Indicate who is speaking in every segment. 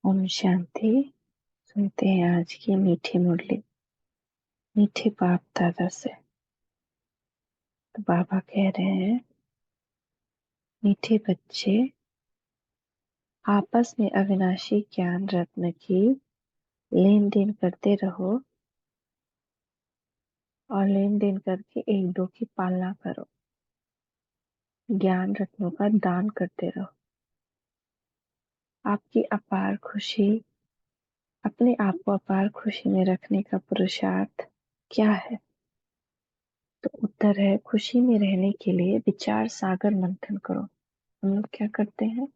Speaker 1: ओम शांति। सुनते हैं आज की मीठी मुरली मीठे बाप दादा से। तो बाबा कह रहे हैं, मीठे बच्चे, आपस में अविनाशी ज्ञान रत्न की लेन देन करते रहो और लेन देन करके एक दो की पालना करो। ज्ञान रत्नों का दान करते रहो। आपकी अपार खुशी, अपने आप को अपार खुशी में रखने का पुरुषार्थ क्या है? तो उत्तर है, खुशी में रहने के लिए विचार सागर मंथन करो। हम लोग क्या करते हैं?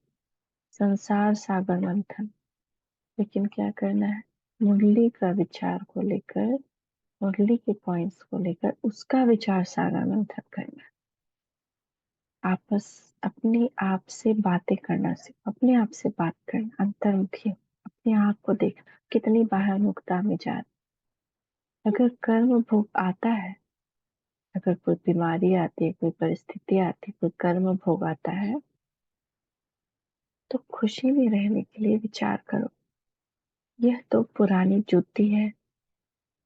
Speaker 1: संसार सागर मंथन। लेकिन क्या करना है? मुरली का विचार को लेकर, मुरली के पॉइंट्स को लेकर उसका विचार सागर मंथन करना है। आपस अपने आप से बातें करना सीखो। अपने आप से बात करना, अंतर्मुखी हो। अपने आप को देखना, कितनी बाहर मुक्ता में जा रहे। अगर कर्म भोग आता है, अगर कोई बीमारी आती है, कोई परिस्थिति आती है, कोई कर्म भोग आता है, तो खुशी में रहने के लिए विचार करो, यह तो पुरानी जुत्ती है।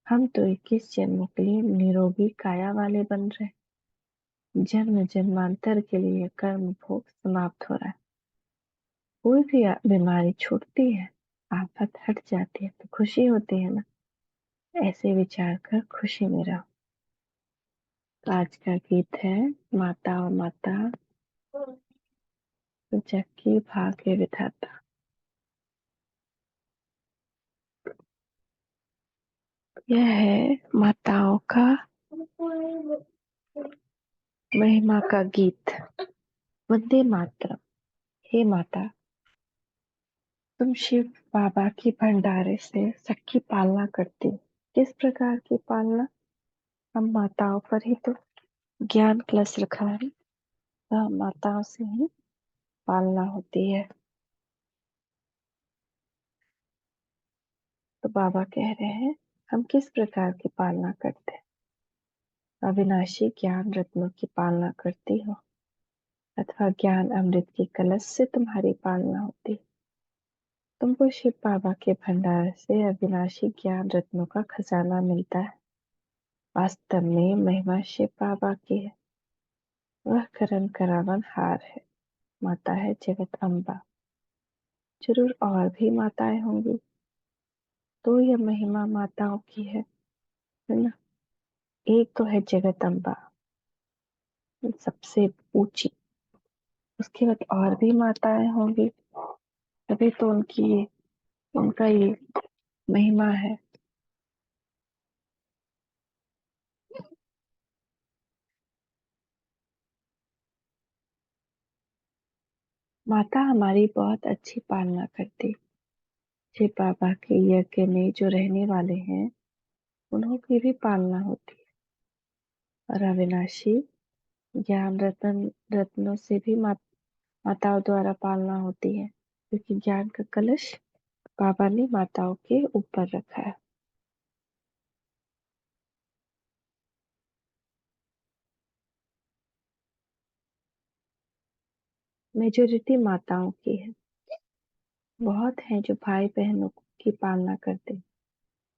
Speaker 1: हम तो 21 जन्मों के लिए निरोगी काया वाले बन रहे। जन्म जन्मांतर के लिए कर्म भोग समाप्त हो रहा है। कोई भी बीमारी छूटती है, आफत हट जाती है, तो खुशी होती है ना। ऐसे विचार कर खुशी में रहो। तो आज का गीत है, माता और माता जग भाग्य विधाता। यह है माताओं का महिमा का गीत। वंदे मातरम। हे माता, तुम शिव बाबा की भंडारे से सबकी पालना करती हो। किस प्रकार की पालना? हम माताओं पर ही तो ज्ञान कलश रखा है, तो हम माताओं से ही पालना होती है। तो बाबा कह रहे हैं, हम किस प्रकार की पालना करते हैं? अविनाशी ज्ञान रत्नों की पालना करती हो, अथवा ज्ञान अमृत की कलश से तुम्हारी पालना होती है। तुमको शिव बाबा के भंडार से अविनाशी ज्ञान रत्नों का खजाना मिलता है। वास्तव में महिमा शिव बाबा की है। वह करण करावन हार है, माता है जगत अम्बा। जरूर और भी माताएं होंगी, तो यह महिमा माताओं की है ना। एक तो है जगत अम्बा, सबसे ऊंची। उसके बाद और भी माताएं होंगी, तभी तो उनका ये महिमा है। माता हमारी बहुत अच्छी पालना करती। शिव बाबा के यज्ञ में जो रहने वाले हैं, उन्हों की भी पालना होती है। और अविनाशी ज्ञान रत्नों से भी माताओं द्वारा पालना होती है, क्योंकि ज्ञान का कलश बाबा ने माताओं के ऊपर रखा है। मेजोरिटी माताओं की है। बहुत हैं जो भाई बहनों की पालना करते।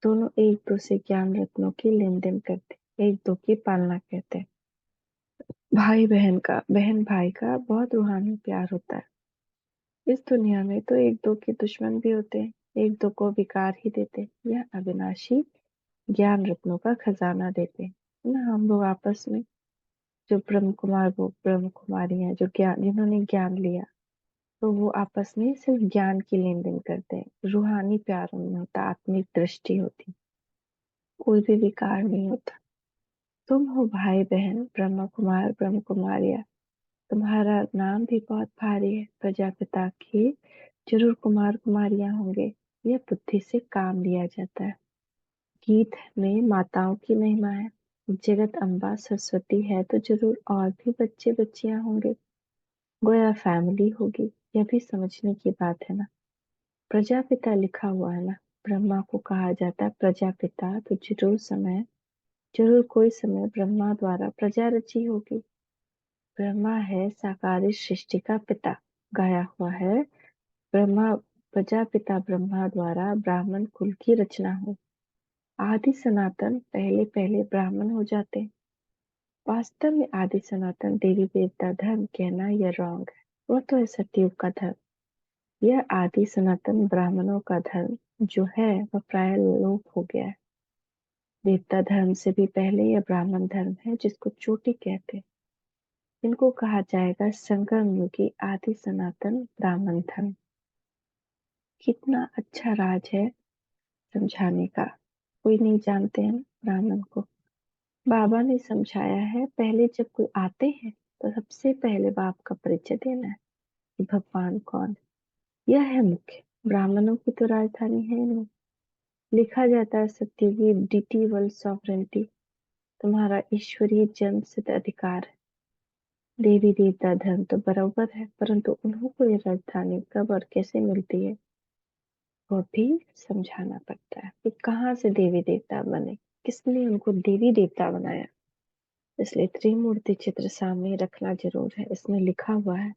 Speaker 1: दोनों एक दो से ज्ञान रत्नों की लेन देन करते, एक दो की पालना करते। भाई बहन का, बहन भाई का बहुत रूहानी प्यार होता है। इस दुनिया में तो एक दो के दुश्मन भी होते हैं, एक दो को विकार ही देते हैं। यह अविनाशी ज्ञान रत्नों का खजाना देते हैं ना। हम लोग आपस में, जो ब्रह्म कुमार, वो ब्रह्म कुमारियां जो ज्ञान, जिन्होंने ज्ञान लिया, तो वो आपस में सिर्फ ज्ञान की लेन देन करते हैं। रूहानी प्यार उनमें होता, आत्मिक दृष्टि होती, कोई भी विकार नहीं होता। तुम हो भाई बहन ब्रह्म कुमार ब्रह्म कुमारियां। तुम्हारा नाम भी बहुत भारी है। प्रजापिता की जरूर कुमार कुमारियां होंगे। यह बुद्धि से काम लिया जाता है। गीत में माताओं की महिमा है। जगत अम्बा सरस्वती है, तो जरूर और भी बच्चे बच्चियां होंगे, गोया फैमिली होगी। यह भी समझने की बात है ना। प्रजापिता लिखा हुआ है ना। ब्रह्मा को कहा जाता है प्रजापिता, तो जरूर कोई समय ब्रह्मा द्वारा प्रजा रची होगी। ब्रह्मा है साकारी सृष्टि का पिता, गाया हुआ है। ब्रह्मा प्रजापिता ब्रह्मा द्वारा ब्राह्मण कुल की रचना हो। आदि सनातन पहले पहले ब्राह्मण हो जाते। वास्तव में आदि सनातन देवी देवता धर्म कहना यह रॉन्ग है। वह तो है सतयुग का धर्म। यह आदि सनातन ब्राह्मणों का धर्म जो है वह प्राय लोप हो गया है। देवता धर्म से भी पहले यह ब्राह्मण धर्म है जिसको चोटी कहते हैं। इनको कहा जाएगा संगम युगी आदि सनातन ब्राह्मण धर्म। कितना अच्छा राज है समझाने का। कोई नहीं जानते हैं ब्राह्मण को। बाबा ने समझाया है पहले जब कोई आते हैं तो सबसे पहले बाप का परिचय देना है कि भगवान कौन है। यह है मुख्य। ब्राह्मणों की तो राजधानी है नहीं। लिखा जाता है सत्ययुगी डिटी वर्ल्ड सॉवरेंटी तुम्हारा ईश्वरीय जन्म सिद्ध अधिकार है। देवी देवता धर्म तो बराबर है परंतु उन्हों को ये राजधानी कब और कैसे मिलती है वो भी समझाना पड़ता है कि कहाँ से देवी देवता बने, किसने उनको देवी देवता बनाया। इसलिए त्रिमूर्ति चित्र सामने रखना जरूर है। इसमें लिखा हुआ है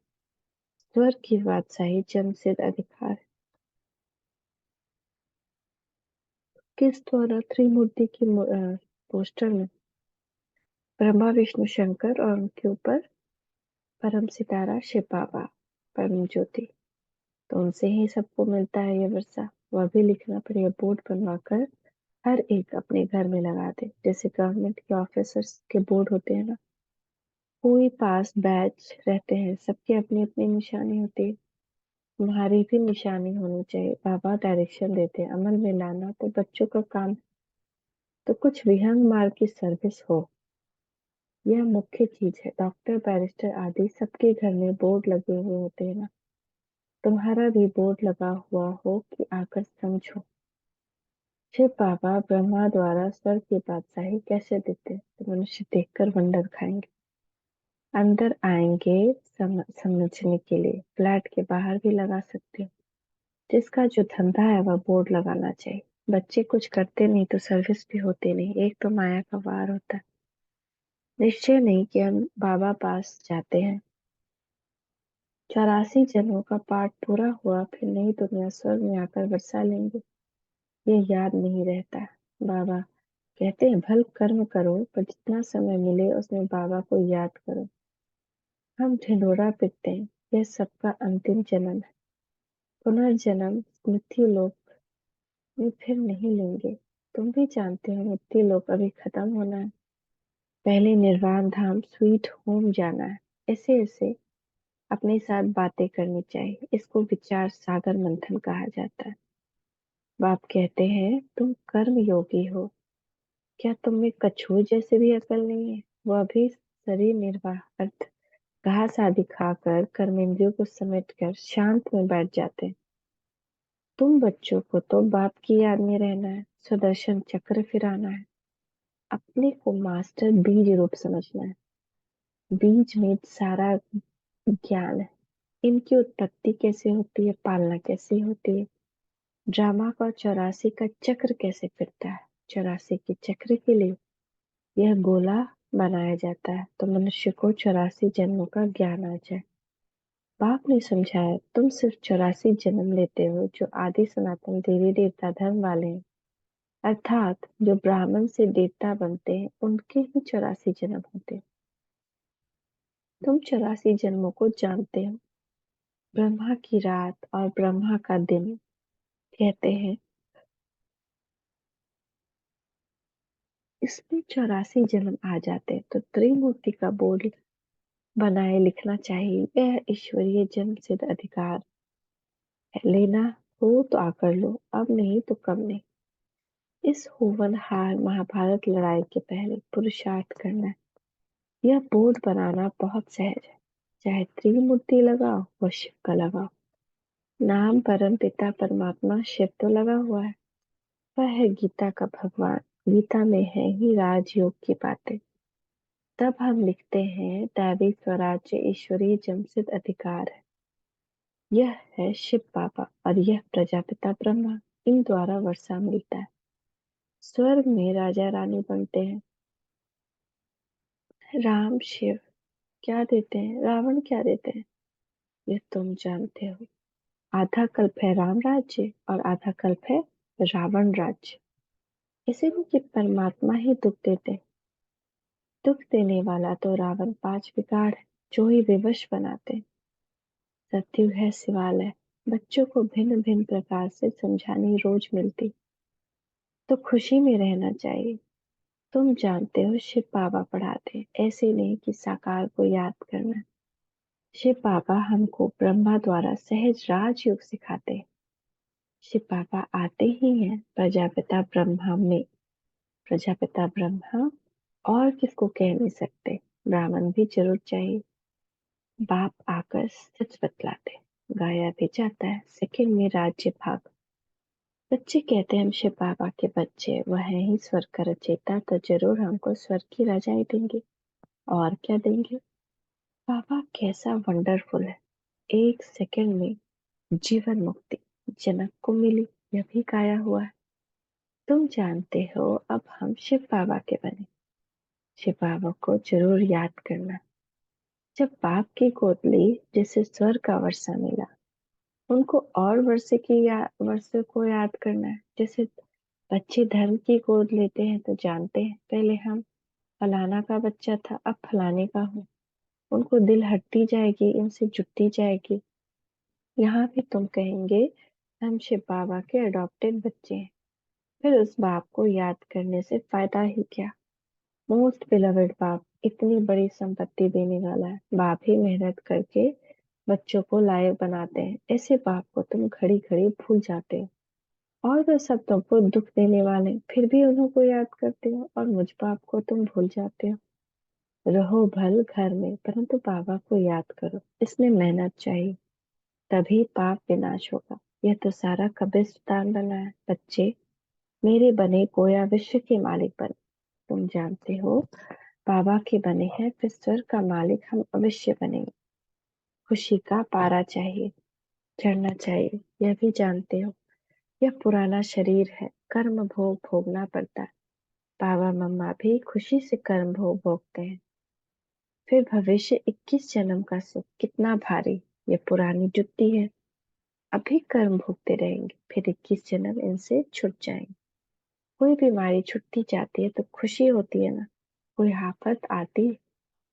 Speaker 1: स्वर्ग की बादशाही जन्म सिद्ध अधिकार है। किस द्वारा त्रिमूर्ति की पोस्टर में ब्रह्मा विष्णु शंकर और उनके ऊपर परम सितारा शिव बाबा परम ज्योति, तो उनसे ही सबको मिलता है ये वर्षा। वह भी लिखना पड़ेगा बोर्ड बनवा कर हर एक अपने घर में लगा दे। जैसे गवर्नमेंट के ऑफिसर्स के बोर्ड होते हैं ना, कोई पास बैच रहते हैं, सबकी अपनी अपनी निशानी होती है। तुम्हारी भी निशानी होनी चाहिए। बाबा डायरेक्शन देते हैं अमल में लाना तो बच्चों का काम। तो कुछ विहंग मार्ग की सर्विस हो, यह मुख्य चीज है। डॉक्टर बैरिस्टर आदि सबके घर में बोर्ड लगे हुए होते हैं ना, तुम्हारा भी बोर्ड लगा हुआ हो कि आकर समझो। शिव बाबा ब्रह्मा द्वारा स्वर्ग की बादशाही कैसे देते हैं तो मनुष्य देखकर वंडर खाएंगे। अंदर आएंगे समझने के लिए। फ्लैट के बाहर भी लगा सकते हो। जिसका जो धंधा है वह बोर्ड लगाना चाहिए। बच्चे कुछ करते नहीं तो सर्विस भी होती नहीं। एक तो माया का वार होता है। निश्चय नहीं कि हम बाबा पास जाते हैं 84 जन्मों का पाठ पूरा हुआ फिर नई दुनिया स्वर्ग में आकर बरसा लेंगे, ये याद नहीं रहता। बाबा कहते हैं भल कर्म करो पर जितना समय मिले उसमें बाबा को याद करो। हम ढिंढोरा पीटते हैं यह सबका अंतिम जन्म है। पुनर्जन्म मृत्यु लोक में फिर नहीं लेंगे। तुम भी जानते हो मृत्यु लोक अभी खत्म होना है। पहले निर्वाण धाम स्वीट होम जाना है। ऐसे ऐसे अपने साथ बातें करनी चाहिए। इसको विचार सागर मंथन कहा जाता है। बाप कहते हैं तुम कर्म योगी हो। क्या तुम में कछुए जैसे भी अकल नहीं है। वह भी शरीर निर्वाह अर्थ घास आदि खाकर कर्मेंद्रियों को समेट कर शांत में बैठ जाते हैं। तुम बच्चों को तो बाप की याद में रहना है, सुदर्शन चक्र फिराना है, अपने को मास्टर बीज रूप समझना है। बीज में सारा ज्ञान है। इनकी उत्पत्ति कैसे होती है, पालना कैसे होती है, ड्रामा का 84 का चक्र कैसे फिरता है। 84 के चक्र के लिए यह गोला बनाया जाता है तो मनुष्य को 84 जन्मों का ज्ञान आ जाए। बाप ने समझाया तुम सिर्फ 84 जन्म लेते हो जो आदि सनातन देवी देवता धर्म वाले हैं, अर्थात जो ब्राह्मण से देवता बनते हैं उनके ही 84 जन्म होते हैं। तुम 84 जन्मों को जानते हो। ब्रह्मा की रात और ब्रह्मा का दिन कहते हैं। इसमें 84 जन्म आ जाते हैं तो त्रिमूर्ति का बोर्ड बनाए लिखना चाहिए यह ईश्वरीय जन्म सिद्ध अधिकार है। लेना हो तो आकर लो, अब नहीं तो कब नहीं। इस होवनहार महाभारत लड़ाई के पहले पुरुषार्थ करना है। यह बोर्ड बनाना बहुत सहज है। चाहे त्रिमूर्ति लगाओ व शिव का लगाओ। नाम परम पिता परमात्मा शिव तो लगा हुआ है। वह है गीता का भगवान। गीता में है ही राजयोग की बातें। तब हम लिखते हैं दैवी स्वराज्य ईश्वरीय जमसिद अधिकार है। यह है शिव बाबा और यह प्रजापिता ब्रह्मा। इन द्वारा वर्षा मिलता है। स्वर्ग में राजा रानी बनते हैं। राम शिव क्या देते हैं, रावण क्या देते हैं, ये तुम जानते हो। आधा कल्प है राम राज्य और आधा कल्प है रावण राज्य। इसीलिए कि परमात्मा ही दुख देते। दुख देने वाला तो रावण पांच विकार है जो ही विवश बनाते। सत्युग है शिवालय, बच्चों को भिन्न भिन्न प्रकार से समझानी रोज मिलती। तो खुशी में रहना चाहिए। तुम जानते हो शिव बाबा पढ़ाते, ऐसे नहीं कि साकार को याद करना। शिव बाबा हमको ब्रह्मा द्वारा सहज राजयोग सिखाते हैं। शिव बाबा आते ही हैं प्रजापिता ब्रह्मा में। प्रजापिता ब्रह्मा और किसको कह नहीं सकते, ब्राह्मण भी जरूर चाहिए। बाप आकर सच बतलाते, गाया भी जाता है सेकंड में राज्य भाग। बच्चे कहते हैं हम शिव बाबा के बच्चे, वह है ही स्वर्ग का रचयिता, तो जरूर हमको स्वर्ग की रजाई देंगे। और क्या देंगे। बाबा कैसा वंडरफुल है, एक सेकंड में जीवन मुक्ति जनक को मिली, यह भी गाया हुआ है। तुम जानते हो अब हम शिव बाबा के बने। शिव बाबा को जरूर याद करना। जब बाप की गोद ली जिसे स्वर्ग का वर्षा मिला, उनको और वर्षे को याद करना है। जैसे बच्चे धर्म की गोद लेते हैं तो जानते हैं पहले हम फलाना का बच्चा था, अब फलाने का हूँ। उनको दिल हटती जाएगी, इनसे जुटती जाएगी। यहाँ भी तुम कहेंगे हम शिव बाबा के अडॉप्टेड बच्चे हैं। फिर उस बाप को याद करने से फायदा ही क्या। मोस्ट बिलवेड बाप इतनी बड़ी संपत्ति देने वाला है, बाप ही मेहनत करके बच्चों को लायक बनाते हैं। ऐसे बाप को तुम घड़ी घड़ी भूल जाते हो। और वह सब तुमको दुख देने वाले हैं, फिर भी उन्हीं को याद करते हो, और मुझ बाप को तुम भूल जाते हो। रहो भल घर में परंतु बाबा को याद करो, इसमें मेहनत चाहिए, तभी पाप विनाश होगा। यह तो सारा कब्रिस्तान बना है। बच्चे मेरे बने गोया विश्व के मालिक बने। तुम जानते हो बाबा के बने हैं, फिर स्वर्ग का मालिक हम अवश्य बनेंगे। खुशी का पारा चाहिए, चढ़ना चाहिए, यह भी जानते हो। यह पुराना शरीर है, कर्म भोग भोगना पड़ता है। बाबा मम्मा भी खुशी से कर्म भोग भोगते हैं। फिर भविष्य 21 जन्म का सुख कितना भारी। यह पुरानी जुत्ती है, अभी कर्म भोगते रहेंगे, फिर 21 जन्म इनसे छूट जाएंगे। कोई बीमारी छुटती जाती है तो खुशी होती है ना। कोई आफत आती है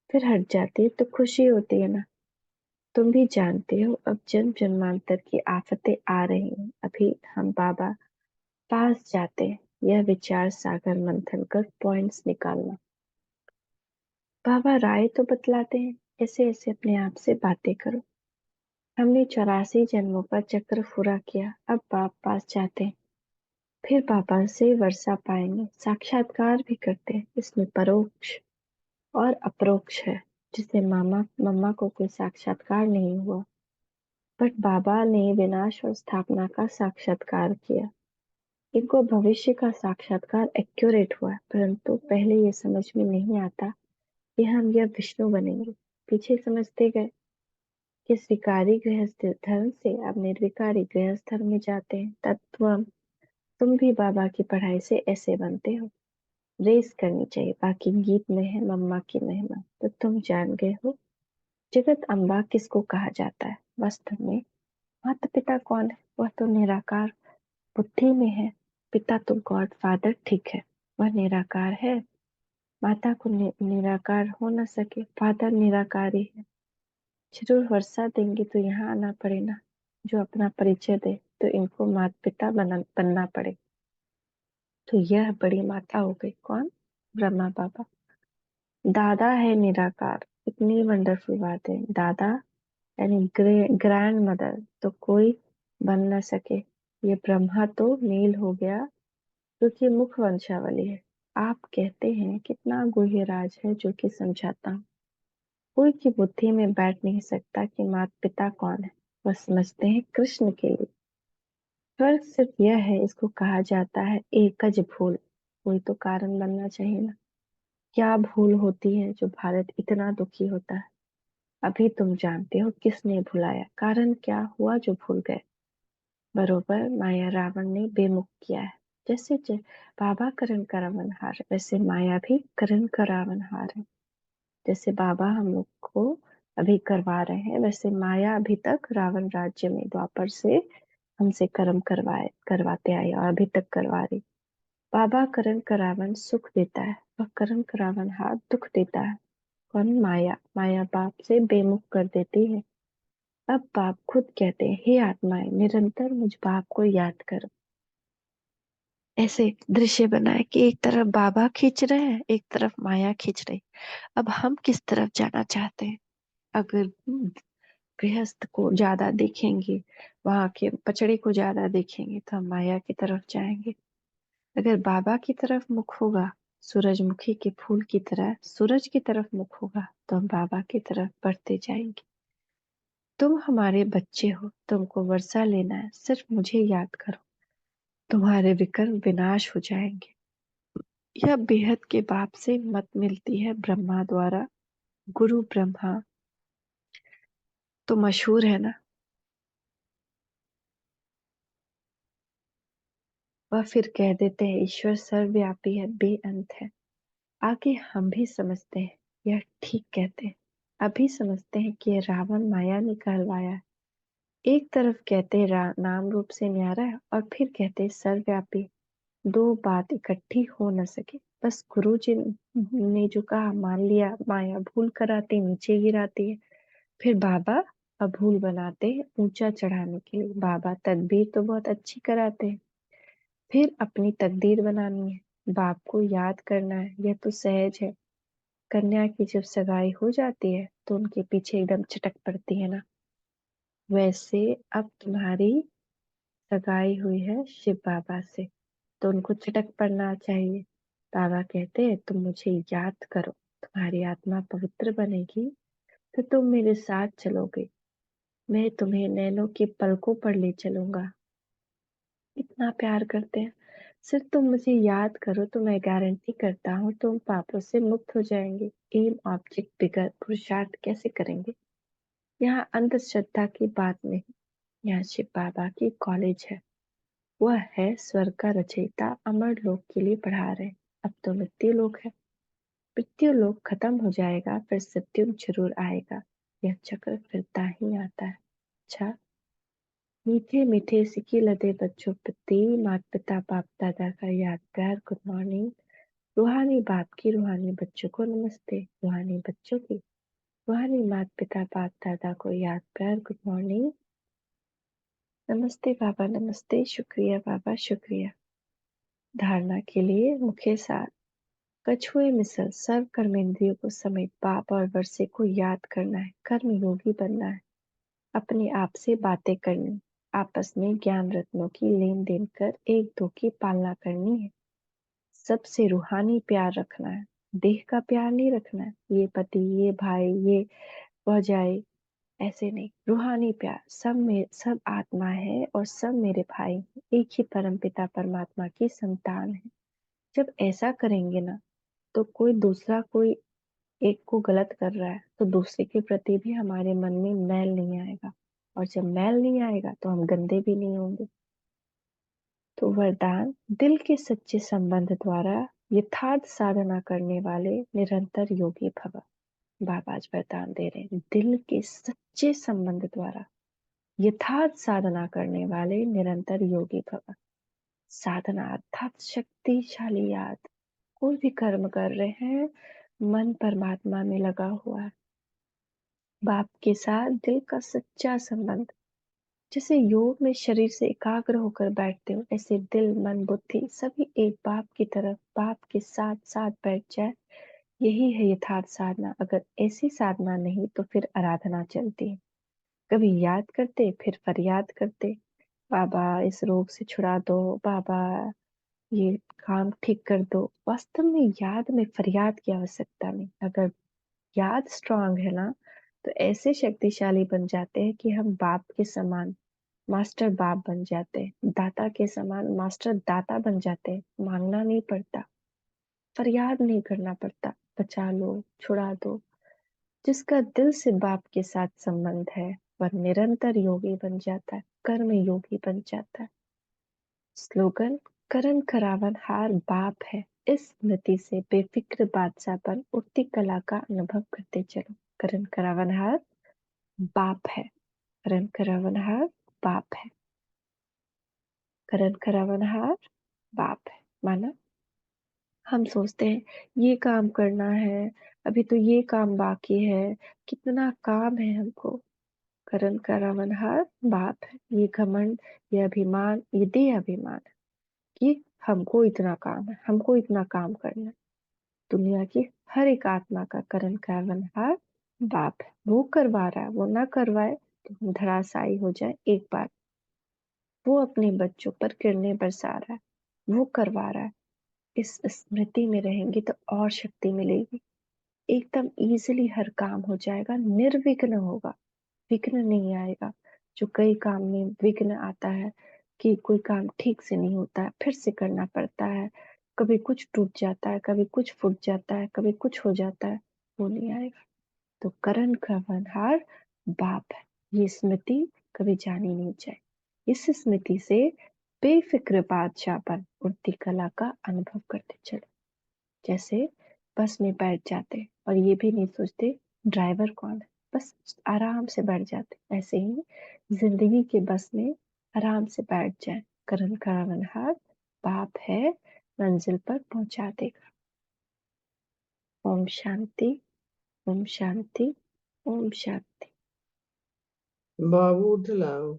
Speaker 1: फिर हट जाती है तो खुशी होती है ना। तुम भी जानते हो अब जन्म जन्मांतर की आफतें आ रही हैं, अभी हम बाबा पास जाते हैं। यह विचार सागर मंथन कर पॉइंट्स निकालना। बाबा राय तो बतलाते हैं, ऐसे ऐसे अपने आप से बातें करो। हमने 84 जन्मों का चक्र पूरा किया, अब बाप पास जाते हैं, फिर बाबा से वर्षा पाएंगे। साक्षात्कार भी करते हैं, इसमें परोक्ष और अपरोक्ष है। जिसे मामा मम्मा को कोई साक्षात्कार नहीं हुआ, बट बाबा ने विनाश और स्थापना का साक्षात्कार किया। इनको भविष्य का साक्षात्कार एक्यूरेट हुआ, परंतु पहले ये समझ में नहीं आता कि हम यह विष्णु बनेंगे। पीछे समझते गए कि स्वीकारी गृहस्थ धर्म से अब निर्विकारी गृहस्थ धर्म में जाते हैं। तत्व तुम भी बाबा की पढ़ाई से ऐसे बनते हो। रेस करनी चाहिए, बाकी गीत में है मम्मा की महिमा, तो तुम जान गए हो। जगत अम्बा किसको कहा जाता है। वास्तव में माता पिता कौन है, वह तो निराकार बुद्धि में है। पिता तो गॉड फादर ठीक है, वह निराकार है। माता को निराकार हो न सके, फादर निराकारी है। जरूर वर्षा देंगे तो यहाँ आना पड़े ना। जो अपना परिचय दे तो इनको माता पिता बनना पड़े। तो यह बड़ी माता हो गई कौन, ब्रह्मा बाबा। दादा है निराकार, इतनी वंडरफुल बात है। दादा यानी ग्रैंड मदर तो कोई बन न सके। ये ब्रह्मा तो मेल हो गया क्योंकि मुख वंशावली है। आप कहते हैं कितना गुह्य राज है जो कि समझाता हूँ। कोई की बुद्धि में बैठ नहीं सकता कि माता पिता कौन है। वह समझते हैं कृष्ण के लिए। फर्क सिर्फ यह है, इसको कहा जाता है एकज भूल। कोई तो कारण बनना चाहिए ना। क्या भूल होती है जो भारत इतना दुखी होता है। अभी तुम जानते हो किसने भुलाया, कारण क्या हुआ जो भूल गए। बरोबर माया रावण ने बेमुख किया है। जैसे बाबा करण का रावणहार है, वैसे माया भी करण का रावणहार है। जैसे बाबा हम लोग को अभी करवा रहे हैं, वैसे माया अभी तक रावण राज्य में द्वापर से हमसे कर्म करवाते आई और अभी तक करवा रही। बाबा करण करावन सुख देता है और करण करावन हाथ दुख देता है। कौन? माया। माया बाप से बेमुख कर देती है। अब बाप खुद कहते हैं, हे आत्माएं, निरंतर मुझ बाप को याद करो। ऐसे दृश्य बनाए कि एक तरफ बाबा खींच रहे हैं, एक तरफ माया खींच रही। अब हम किस तरफ जाना चाहते हैं? अगर गृहस्थ को ज्यादा देखेंगे, वहां के पचड़े को ज्यादा देखेंगे, तो हम माया की तरफ जाएंगे। अगर बाबा की तरफ मुख होगा, सूरजमुखी के फूल की तरह सूरज की तरफ मुख होगा, तो हम बाबा की तरफ बढ़ते जाएंगे। तुम हमारे बच्चे हो, तुमको वर्षा लेना है, सिर्फ मुझे याद करो, तुम्हारे विकर्म विनाश हो जाएंगे। यह बेहद के बाप से मत मिलती है ब्रह्मा द्वारा। गुरु ब्रह्मा तो मशहूर है ना। वह फिर कह देते हैं, ईश्वर सर्वव्यापी है, बेअंत है। आगे हम भी समझते हैं, यह ठीक कहते हैं। अभी समझते हैं कि यह रावण माया ने कहलवाया है। एक तरफ कहते हैं नाम रूप से न्यारा है, और फिर कहते हैं सर्वव्यापी। दो बात इकट्ठी हो न सके। बस गुरु जी ने जो कहा मान लिया, माया भूल कराती, नीचे गिराती है। फिर बाबा अभूल बनाते हैं ऊंचा चढ़ाने के लिए। बाबा तदबीर तो बहुत अच्छी कराते हैं, फिर अपनी तकदीर बनानी है, बाप को याद करना है, यह तो सहज है। कन्या की जब सगाई हो जाती है तो उनके पीछे एकदम चटक पड़ती है ना, वैसे अब तुम्हारी सगाई हुई है शिव बाबा से, तो उनको चटक पड़ना चाहिए। बाबा कहते हैं, तुम मुझे याद करो, तुम्हारी आत्मा पवित्र बनेगी तो तुम मेरे साथ चलोगे। मैं तुम्हें नैनों की पलकों पर ले चलूंगा। इतना प्यार करते हैं। सिर्फ तुम मुझे याद करो तो मैं गारंटी करता हूँ तुम पापों से मुक्त हो जाएंगे। एम ऑब्जेक्ट बिगर पुरुषार्थ कैसे करेंगे? यहाँ अंधश्रद्धा की बात नहीं, यहाँ शिव बाबा की कॉलेज है। वह है स्वर्ग का रचयिता, अमर लोक के लिए पढ़ा रहे। अब तो मृत्यु लोक है, मृत्यु लोक खत्म हो जाएगा, फिर सत्युग जरूर आएगा। यह चक्र फिरता ही आता है। अच्छा, मीठे मीठे सिक्के लदे बच्चों प्रति माता पिता बाप दादा का याद प्यार गुड मॉर्निंग। रूहानी बाप की रूहानी बच्चों को नमस्ते। रूहानी बच्चों की रूहानी माता पिता बाप दादा को याद प्यार गुड मॉर्निंग। नमस्ते बाबा, नमस्ते। शुक्रिया बाबा, शुक्रिया। धारणा के लिए मुख्य सार। कछुए मिसल सर्व कर्मेंद्रियों को समेत बाप और वर्षे को याद करना है, कर्म योगी बनना है, अपने आप से बातें करनी, आपस में ज्ञान रत्नों की लेन देन कर एक दो की पालना करनी है। सबसे रूहानी प्यार रखना है, देह का प्यार नहीं रखना है, ये पति, ये भाई, ये भौजाई, ऐसे नहीं। रूहानी प्यार, सब आत्मा है और सब मेरे भाई हैं, एक ही परम पिता परमात्मा की संतान है। जब ऐसा करेंगे ना, तो कोई दूसरा कोई एक को गलत कर रहा है तो दूसरे के प्रति भी हमारे मन में मैल नहीं आएगा, और जब मैल नहीं आएगा तो हम गंदे भी नहीं होंगे। तो वरदान, दिल के सच्चे संबंध द्वारा यथार्थ साधना करने वाले निरंतर योगी भव। बाबा आज वरदान दे रहे हैं, दिल के सच्चे संबंध द्वारा यथार्थ साधना करने वाले निरंतर योगी भव। साधना अर्थात शक्तिशाली याद। कोई भी कर्म कर रहे हैं, मन परमात्मा में लगा हुआ है, बाप के साथ दिल का सच्चा संबंध। जैसे योग में शरीर से एकाग्र होकर बैठते हो, ऐसे दिल मन बुद्धि सभी एक बाप की तरफ, बाप के साथ साथ बैठ जाए। यही है यथार्थ साधना। अगर ऐसी साधना नहीं तो फिर आराधना चलती है। कभी याद करते, फिर फरियाद करते, बाबा इस रोग से छुड़ा दो, बाबा ये काम ठीक कर दो। वास्तव में याद में फरियाद की आवश्यकता नहीं। अगर याद स्ट्रांग है ना, तो ऐसे शक्तिशाली बन जाते हैं कि हम बाप के समान मास्टर बाप बन जाते हैं, दाता के समान मास्टर दाता बन जाते हैं। मांगना नहीं पड़ता, फरियाद नहीं करना पड़ता, बचा लो, छुड़ा दो। जिसका दिल से बाप के साथ संबंध है, वह निरंतर योगी बन जाता है, कर्म योगी बन जाता है। स्लोगन, करण करावन हार बाप है, इस स्मृति से बेफिक्र बादशाह बन उठती कला का अनुभव करते चलो। करण करावनहार बाप है। करण करावनहार बाप है। करण करावनहार बाप है। माना हम सोचते हैं ये काम करना है, अभी तो ये काम बाकी है, कितना काम है हमको। करण करावनहार बाप है। ये घमंड, ये अभिमान, ये देह अभिमान है कि हमको इतना काम है, हमको इतना काम करना है। दुनिया की हर एक आत्मा का करण करावनहार बाप है। वो करवा रहा है, वो ना करवाए तो हम धराशायी हो जाए एक बार। वो अपने बच्चों पर किरणें बरसा रहा है, वो करवा रहा है। इस स्मृति में रहेंगे तो और शक्ति मिलेगी। एकदम इजीली हर काम हो जाएगा, निर्विघ्न होगा, विघ्न नहीं आएगा। जो कई काम में विघ्न आता है कि कोई काम ठीक से नहीं होता है, फिर से करना पड़ता है, कभी कुछ टूट जाता है, कभी कुछ फूट जाता है, कभी कुछ हो जाता है, वो नहीं आएगा। तो करण क्रमहार बाप है, ये स्मृति कभी जानी नहीं चाहिए। इस स्मृति से बेफिक्र बादशाहपन उड़ती कला का अनुभव करते चलो। जैसे बस में बैठ जाते और ये भी नहीं सोचते ड्राइवर कौन है, बस आराम से बैठ जाते। ऐसे ही जिंदगी के बस में आराम से बैठ जाए। करण करावनहार बाप है, मंजिल पर पहुंचा देगा। ओम शांति, ओम शांति, ओम शांति।
Speaker 2: बाबू उठ लाओ।